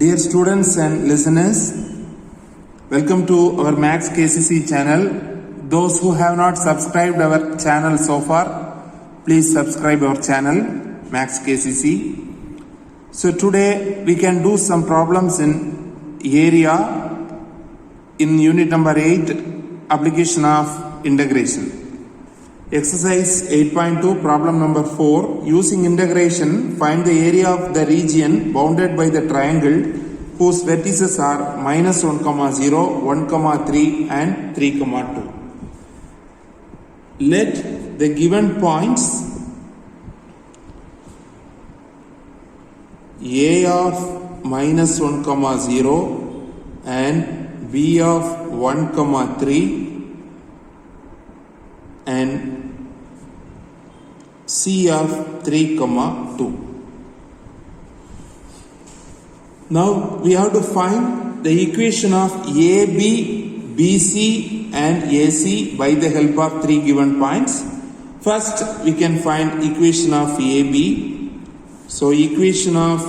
Dear students and listeners, welcome to our Max KCC channel. Those who have not subscribed our channel so far, please subscribe our channel Max KCC. So today we can do some problems in area in unit number 8, application of integration. Exercise 8.2, problem number 4. Using integration, find the area of the region bounded by the triangle whose vertices are minus 1, 0, 1, 3 and 3, 2. Let the given points A of minus 1, 0 and B of 1, 3 and C of 3, 2. Now we have to find the equation of AB, BC and AC by the help of three given points. First we can find equation of AB. So equation of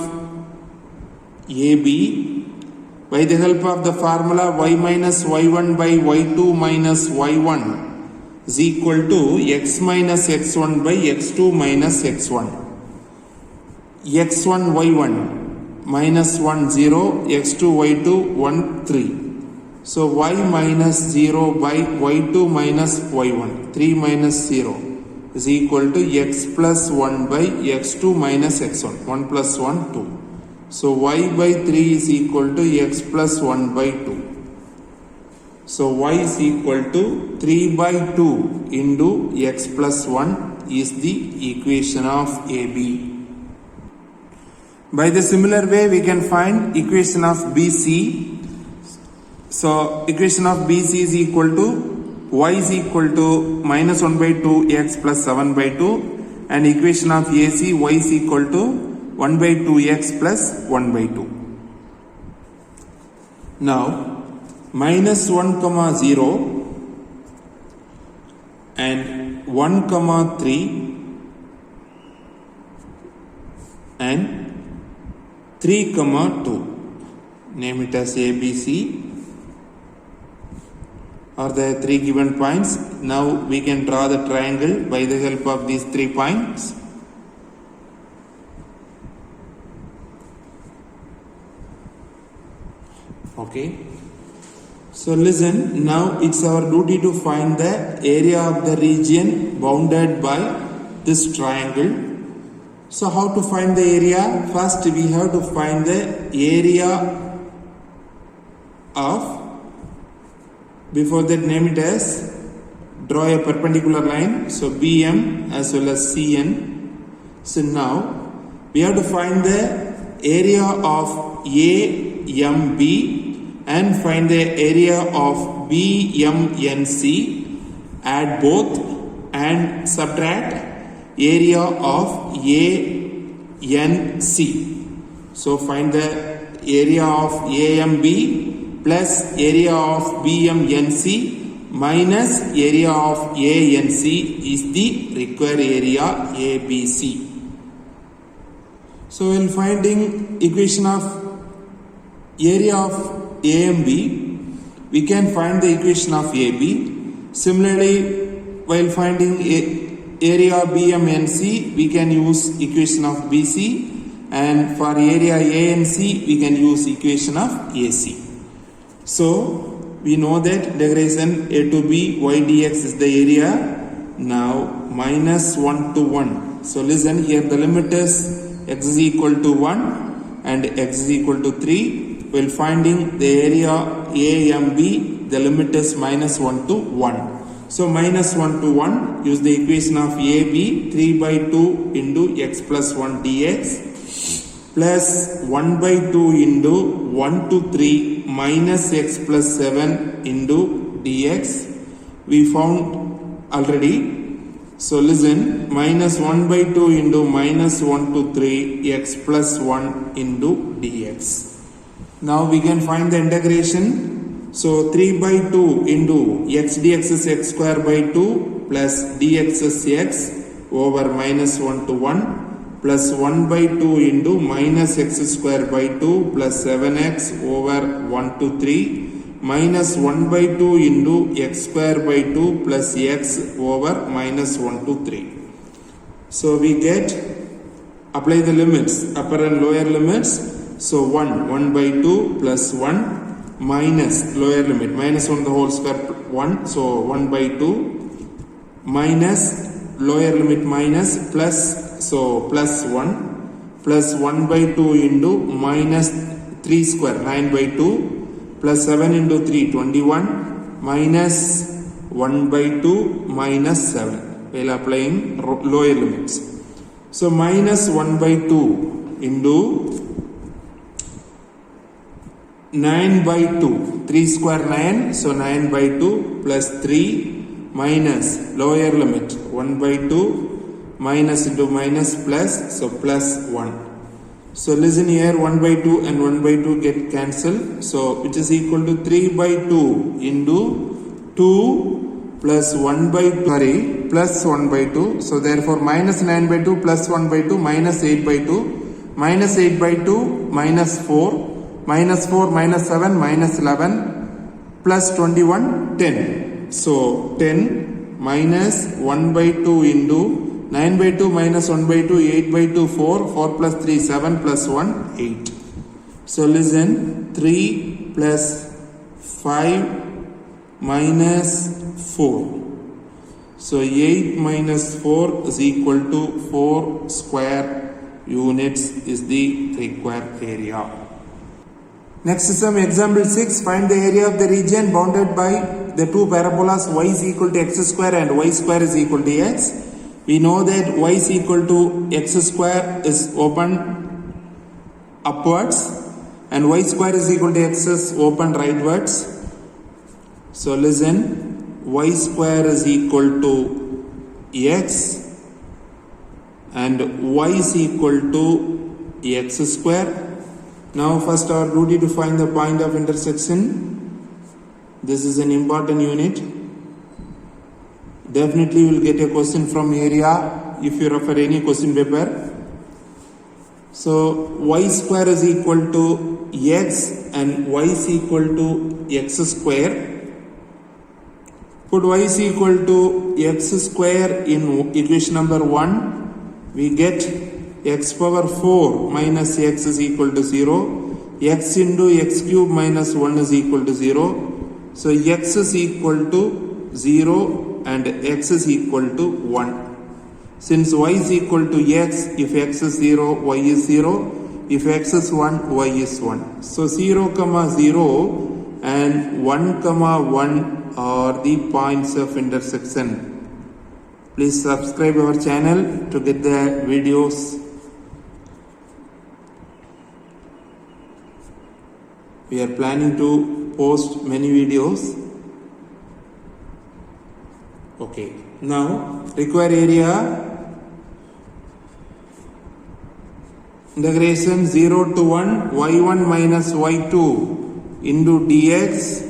AB by the help of the formula y minus y1 by y2 minus y1 is equal to x minus x1 by x2 minus x1. x1 y1 minus 1 0, x2 y2 1 3. So y minus 0 by y2 minus y1, 3 minus 0 is equal to x plus 1 by x2 minus x1, 1 plus 1 2. So y by 3 is equal to x plus 1 by 2. So y is equal to 3 by 2 into x plus 1 is the equation of AB. By the similar way we can find equation of BC. So equation of BC is equal to y is equal to minus 1 by 2 x plus 7 by 2 and equation of AC y is equal to 1 by 2x plus 1 by 2. Now minus 1, 0 and 1, 3 and 3, 2. Name it as ABC are the three given points. Now we can draw the triangle by the help of these 3 points. Okay. So listen, now it's our duty to find the area of the region bounded by this triangle. So how to find the area? First we have to find the area of, before that name it as, draw a perpendicular line. So BM as well as CN. So now we have to find the area of AMB and find the area of BMNC, add both and subtract area of ANC. So find the area of AMB plus area of BMNC minus area of ANC is the required area ABC. So in finding equation of area of A and B, we can find the equation of AB. Similarly, while finding area BMNC, we can use equation of BC, and for area ANC, we can use equation of AC. So we know that integration A to B y dx is the area. Now minus 1 to 1. So listen, here the limit is x is equal to 1 and x is equal to 3. While finding the area A and B, the limit is minus 1 to 1. So minus 1 to 1, use the equation of AB, 3 by 2 into x plus 1 dx plus 1 by 2 into 1 to 3 minus x plus 7 into dx. We found already. So listen, minus 1 by 2 into minus 1 to 3 x plus 1 into dx. Now we can find the integration. So 3 by 2 into x dx is x square by 2 plus dx is x over minus 1 to 1 plus 1 by 2 into minus x square by 2 plus 7x over 1 to 3 minus 1 by 2 into x square by 2 plus x over minus 1 to 3. So we get, apply the limits, upper and lower limits. So 1 by 2 plus 1 minus lower limit, minus 1 the whole square 1. So 1 by 2 minus lower limit minus plus, so plus 1 plus 1 by 2 into minus 3 square 9 by 2 plus 7 into 3 21 minus 1 by 2 minus 7 while applying lower limits. So minus 1 by 2 into 9 by 2, 3 square 9, so 9 by 2 plus 3 minus lower limit 1 by 2 minus into minus plus, so plus 1. So listen here, 1 by 2 and 1 by 2 get cancelled, so which is equal to 3 by 2 into 2 plus 1 by 2, plus 1 by 2, so therefore minus 9 by 2 plus 1 by 2 minus 8 by 2, minus 8 by 2 minus 4, minus 4 minus 7 minus 11 plus 21 10. So 10 minus 1 by 2 into 9 by 2 minus 1 by 2 8 by 2 4, 4 plus 3 7 plus 1 8. So listen, 3 plus 5 minus 4. So 8 minus 4 is equal to 4 square units is the required area. Next is some example 6. Find the area of the region bounded by the two parabolas y is equal to x square and y square is equal to x. We know that y is equal to x square is open upwards and y square is equal to x is open rightwards. So listen, y square is equal to x and y is equal to x square. Now first our duty to find the point of intersection. This is an important unit. Definitely you will get a question from area if you refer any question paper. So y square is equal to x and y is equal to x square. Put y is equal to x square in equation number 1. We get x power 4 minus x is equal to 0. X into x cube minus 1 is equal to 0. So x is equal to 0 and x is equal to 1. Since y is equal to x, if x is 0, y is 0. If x is 1, y is 1. So 0, 0 and 1, 1 are the points of intersection. Please subscribe our channel to get the videos. We are planning to post many videos. Okay, now required area, integration 0 to 1 y1 minus y2 into dx.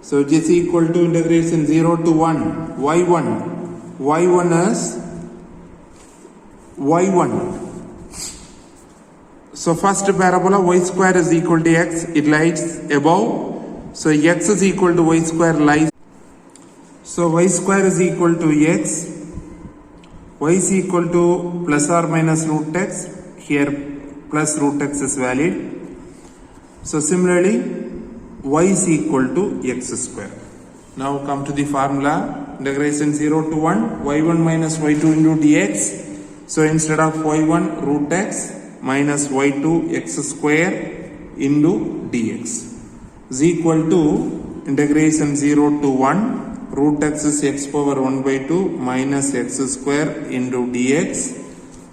So it is equal to integration 0 to 1 y1 is y1. So first parabola y square is equal to x, it lies above. So x is equal to y square lies. So y square is equal to x, y is equal to plus or minus root x, here plus root x is valid. So similarly y is equal to x square. Now come to the formula, integration 0 to 1 y1 minus y2 into dx. So instead of y1 root x minus y2 x square into dx is equal to integration 0 to 1 root x is x power 1 by 2 minus x square into dx.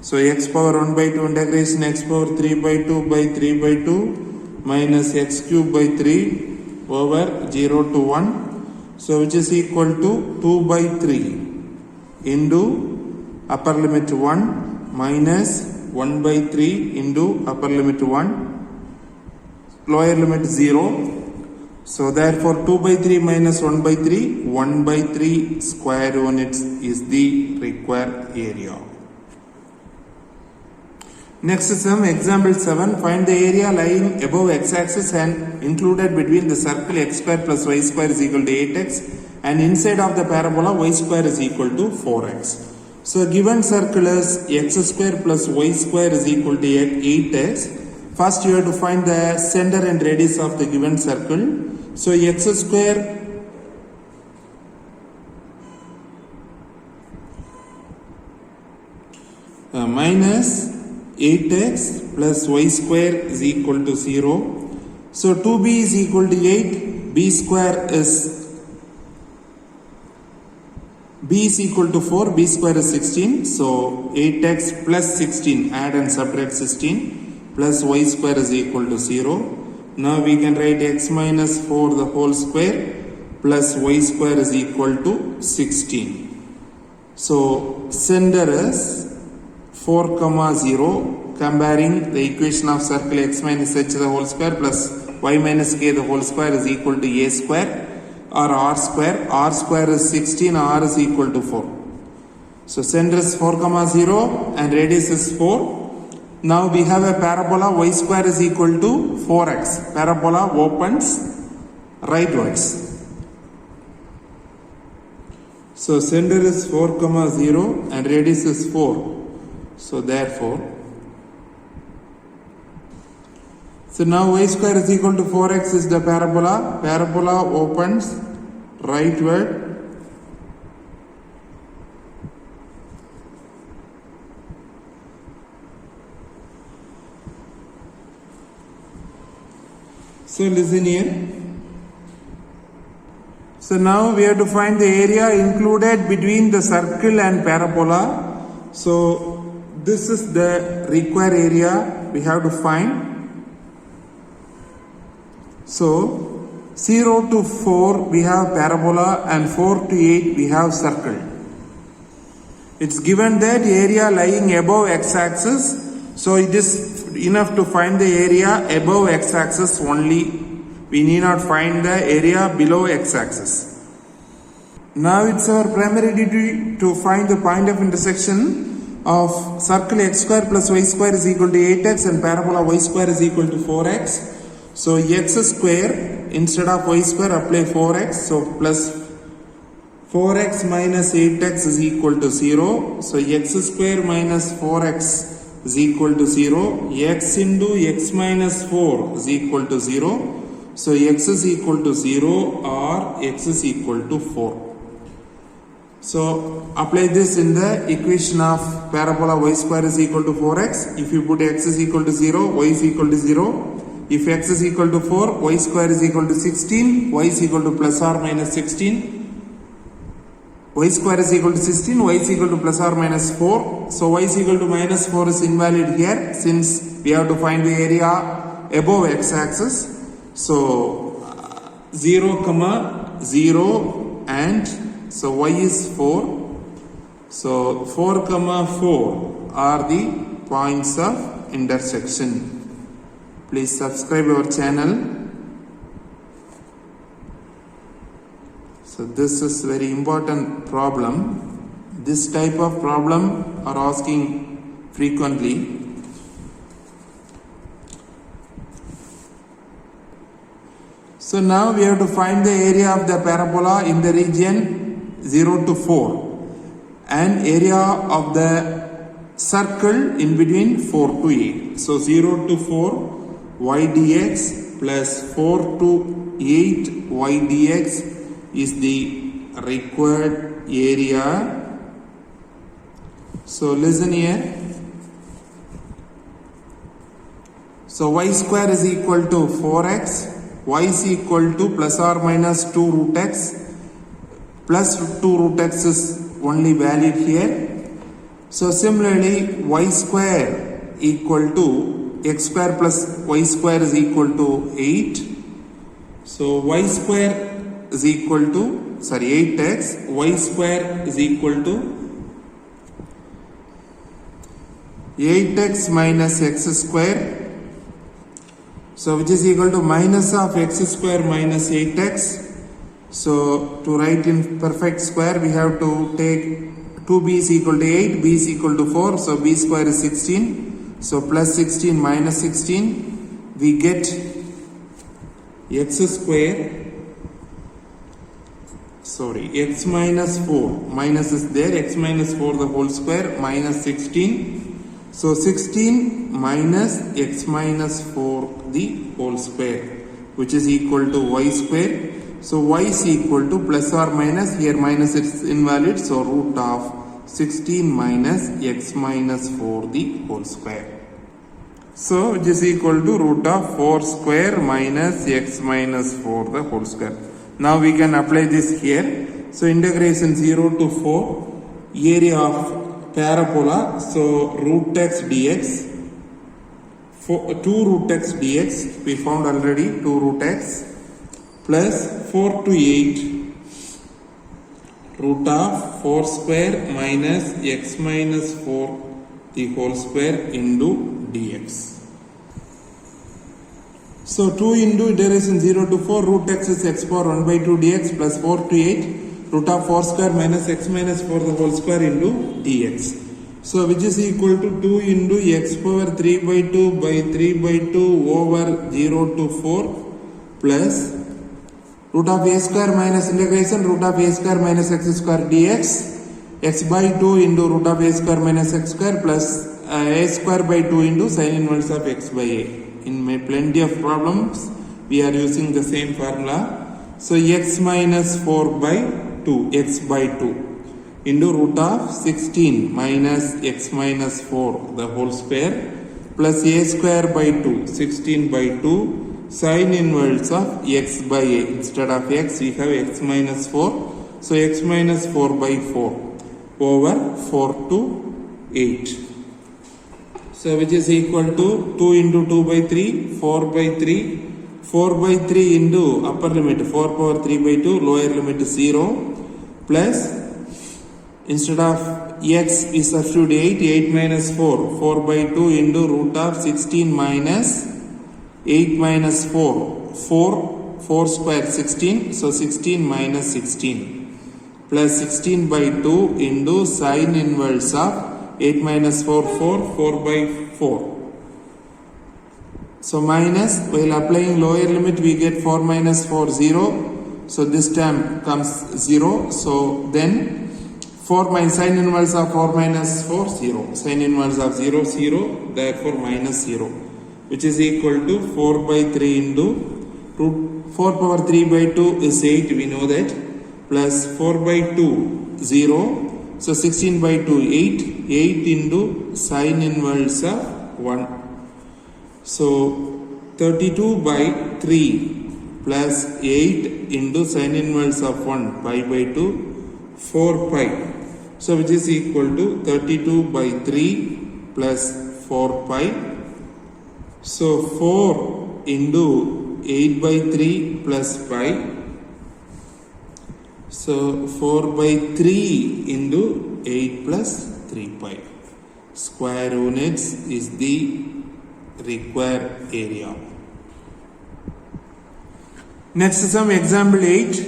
So x power 1 by 2 integration x power 3 by 2 by 3 by 2 minus x cube by 3 over 0 to 1. So which is equal to 2 by 3 into upper limit 1 minus 1 by 3 into upper limit 1, lower limit 0. So therefore 2 by 3 minus 1 by 3, 1 by 3 square units is the required area. Next sum, example 7. Find the area lying above x-axis and included between the circle x square plus y square is equal to 8x and inside of the parabola y square is equal to 4x. So given circle is x square plus y square is equal to 8x. First you have to find the center and radius of the given circle. So x square minus 8x plus y square is equal to 0. So 2b is equal to 8, b is equal to 4, b square is 16. So 8x plus 16, add and subtract 16 plus y square is equal to 0. Now we can write x minus 4 the whole square plus y square is equal to 16. So center is 4, 0, comparing the equation of circle x minus h the whole square plus y minus k the whole square is equal to a square or r square. R square is 16, r is equal to 4. So center is 4, 0 and radius is 4. Now we have a parabola y square is equal to 4x. Parabola opens rightwards. So center is 4, 0 and radius is 4. So therefore, so now y square is equal to 4x is the parabola. Parabola opens rightward. So listen here. So now we have to find the area included between the circle and parabola. So this is the required area we have to find. So 0 to 4 we have parabola and 4 to 8 we have circle. It's given that area lying above x-axis. So it is enough to find the area above x-axis only. We need not find the area below x-axis. Now it's our primary duty to find the point of intersection of circle x square plus y square is equal to 8x and parabola y square is equal to 4x. So x square instead of y square apply 4x. So plus 4x minus 8x is equal to 0. So x square minus 4x is equal to 0. X into x minus 4 is equal to 0. So x is equal to 0 or x is equal to 4. So apply this in the equation of parabola y square is equal to 4x. If you put x is equal to 0, y is equal to 0. If x is equal to 4, y square is equal to 16, y is equal to plus or minus 16. Y square is equal to 16, y is equal to plus or minus 4. So y is equal to minus 4 is invalid here since we have to find the area above x-axis. So 0, 0 and so y is 4. So 4, 4 are the points of intersection. Please subscribe our channel. So this is very important problem. This type of problem are asking frequently. So now we have to find the area of the parabola in the region 0 to 4 and area of the circle in between 4 to 8. So 0 to 4 y dx plus 4 to 8 y dx is the required area. So listen here. So y square is equal to 4x, y is equal to plus or minus 2 root x. Plus 2 root x is only valid here. So similarly y square equal to x square plus y square is equal to 8. So y square is equal to 8x, y square is equal to 8x minus x square. So which is equal to minus of x square minus 8x. So to write in perfect square we have to take 2b is equal to 8, b is equal to 4. So b square is 16. So plus 16 minus 16, we get x square, x minus 4, minus is there, x minus 4 the whole square minus 16. So 16 minus x minus 4 the whole square, which is equal to y square. So y is equal to plus or minus, here minus is invalid, so root of 16 minus x minus 4 the whole square. So which is equal to root of 4 square minus x minus 4 the whole square. Now we can apply this here. So integration 0 to 4, area of parabola, so root x dx, 2 root x dx, we found already 2 root x, plus 4 to 8, root of 4 square minus x minus 4 the whole square into dx. So 2 into iteration 0 to 4, root x is x power 1 by 2 dx plus 4 to 8, root of 4 square minus x minus 4 the whole square into dx. So which is equal to 2 into x power 3 by 2 by 3 by 2 over 0 to 4 plus root of a square minus integration root of a square minus x square dx, x by 2 into root of a square minus x square plus a square by 2 into sin inverse of x by a. In my plenty of problems, we are using the same formula. So x minus 4 by 2, x by 2 into root of 16 minus x minus 4 the whole square plus a square by 2, 16 by 2 sin inverse of x by a. Instead of x, we have x minus 4. So x minus 4 by 4 over 4 to 8. So which is equal to 2 into 2 by 3, 4 by 3, 4 by 3 into upper limit 4 power 3 by 2, lower limit 0, plus instead of x we substitute 8, 8 minus 4, 4 by 2 into root of 16 minus 8 minus 4, 4 square 16, so 16 minus 16, plus 16 by 2 into sin inverse of 8 minus 4, 4 by 4. So minus, while applying lower limit we get 4 minus 4, 0. So this term comes 0. So then 4 minus sin inverse of 4 minus 4, 0. Sin inverse of 0, 0. Therefore minus 0. Which is equal to 4 by 3 into root 4 power 3 by 2 is 8. We know that. Plus 4 by 2, 0. So 16 by 2, 8. 8 into sin inverse of 1. So 32 by 3 plus 8 into sin inverse of 1, pi by 2, 4 pi. So which is equal to 32 by 3 plus 4 pi. So 4 into 8 by 3 plus pi. So 4 by 3 into 8 plus 3 pi. Square units is the required area. Next sum, example 8.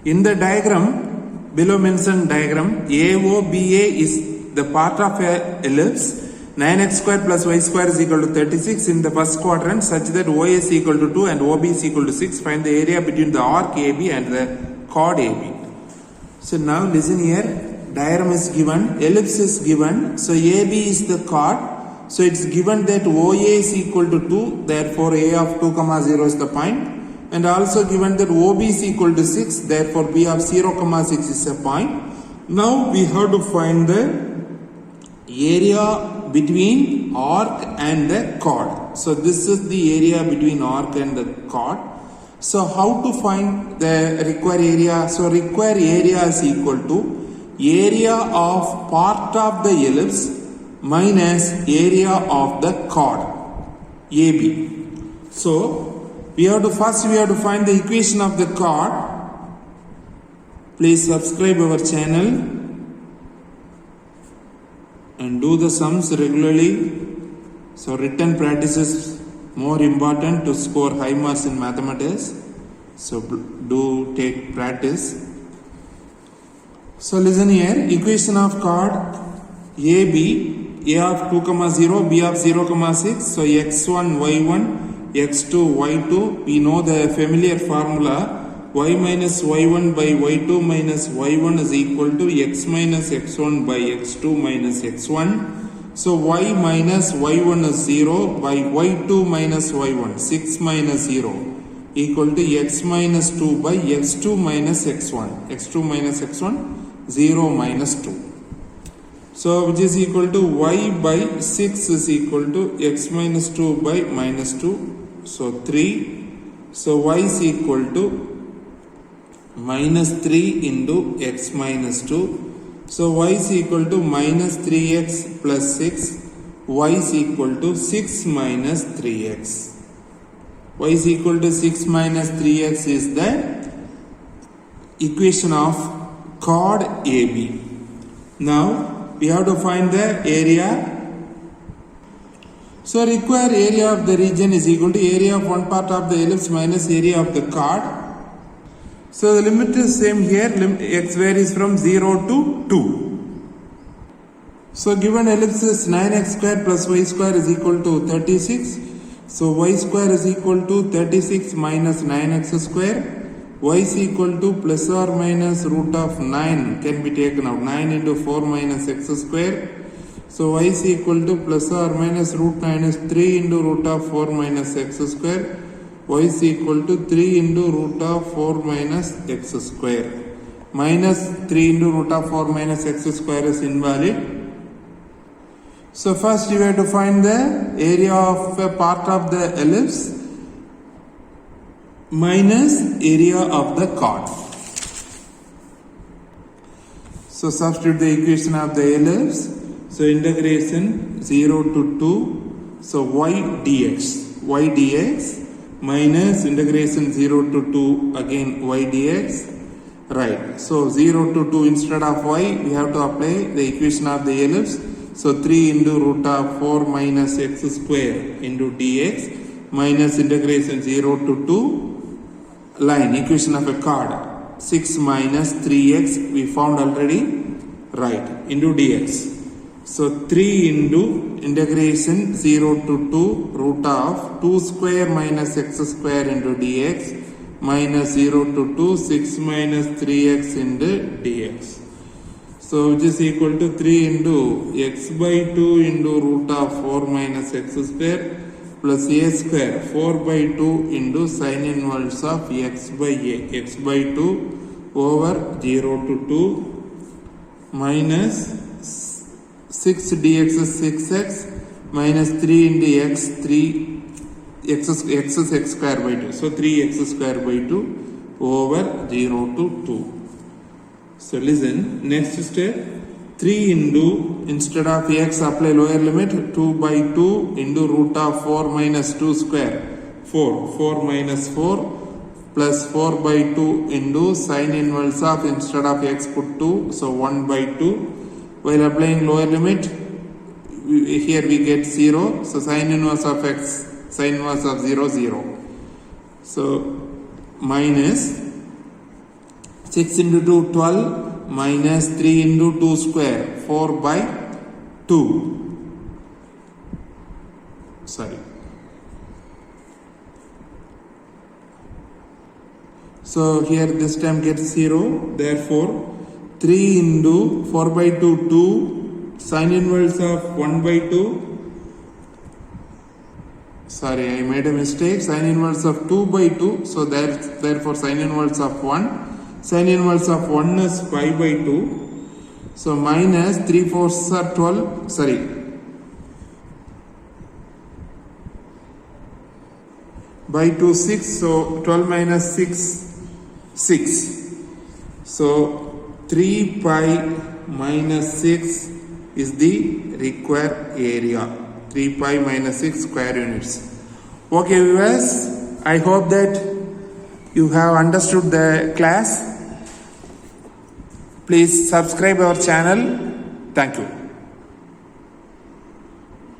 In the diagram, below mentioned diagram, AOBA is the part of a ellipse. 9x square plus y square is equal to 36 in the first quadrant such that OA is equal to 2 and OB is equal to 6. Find the area between the arc AB and the chord AB. So now listen here. Diagram is given, ellipse is given, so AB is the chord. So it's given that OA is equal to 2, therefore A of 2, 0 is the point. And also given that OB is equal to 6, therefore B of 0, 6 is a point. Now we have to find the area between arc and the chord. So this is the area between arc and the chord. So how to find the required area? So required area is equal to area of part of the ellipse minus area of the chord AB. So we have to find the equation of the chord. Please subscribe our channel and do the sums regularly. So written practice is more important to score high marks in mathematics. So do take practice. So listen here, equation of chord AB a of 2 comma 0, b of 0 comma 6. So x1 y1, x2 y2. We know the familiar formula. Y minus y1 by y2 minus y1 is equal to x minus x1 by x2 minus x1. So y minus y1 is 0 by y2 minus y1, 6 minus 0, equal to x minus 2 by x2 minus x1. x2 minus x1, 0 minus 2. So which is equal to y by 6 is equal to x minus 2 by minus 2. So 3. So y is equal to minus 3 into x minus 2. So y is equal to minus 3x plus 6. Y is equal to 6 minus 3x. Y is equal to 6 minus 3x is the equation of chord AB. Now we have to find the area. So required area of the region is equal to area of one part of the ellipse minus area of the chord. So the limit is same here, x varies from 0 to 2. So given ellipse is 9x square plus y square is equal to 36. So y square is equal to 36 minus 9x square. Y is equal to plus or minus root of 9 can be taken out. 9 into 4 minus x square. So y is equal to plus or minus root 9 is 3 into root of 4 minus x square. Y is equal to 3 into root of 4 minus x square. Minus 3 into root of 4 minus x square is invalid. So first you have to find the area of a part of the ellipse minus area of the chord. So substitute the equation of the ellipse. So integration 0 to 2. So y dx minus integration 0 to 2 again y dx. Right. So 0 to 2 instead of y we have to apply the equation of the ellipse. So 3 into root of 4 minus x square into dx minus integration 0 to 2 line equation of a chord 6 minus 3x we found already, right, into dx. So 3 into integration 0 to 2 root of 2 square minus x square into dx minus 0 to 2 6 minus 3x into dx. So which is equal to 3 into x by 2 into root of 4 minus x square plus a square 4 by 2 into sin inverse of x by a, x by 2 over 0 to 2 minus 6 dx is 6x minus 3 into x 3 x is x square by 2. So 3x square by 2 over 0 to 2. So listen, next step 3 into instead of x apply lower limit 2 by 2 into root of 4 minus 2 square 4 minus 4 plus 4 by 2 into sin inverse of instead of x put 2 so 1 by 2. While applying lower limit here we get 0. So sin inverse of x, sin inverse of 0 0. So minus 6 into 2 12 minus 3 into 2 square 4 by 2. Sorry. So here this time gets 0. Therefore 3 into 4 by 2 2 sin inverse of 1 by 2. Sorry, I made a mistake. Sin inverse of 2 by 2. So therefore sin inverse of 1. Sin inverse of 1 is 5 by 2. So minus 3 4s are 12. Sorry. By 2 6. So 12 minus 6 6. So 3 pi minus 6 is the required area. 3 pi minus 6 square units. Okay viewers, I hope that you have understood the class. Please subscribe our channel. Thank you.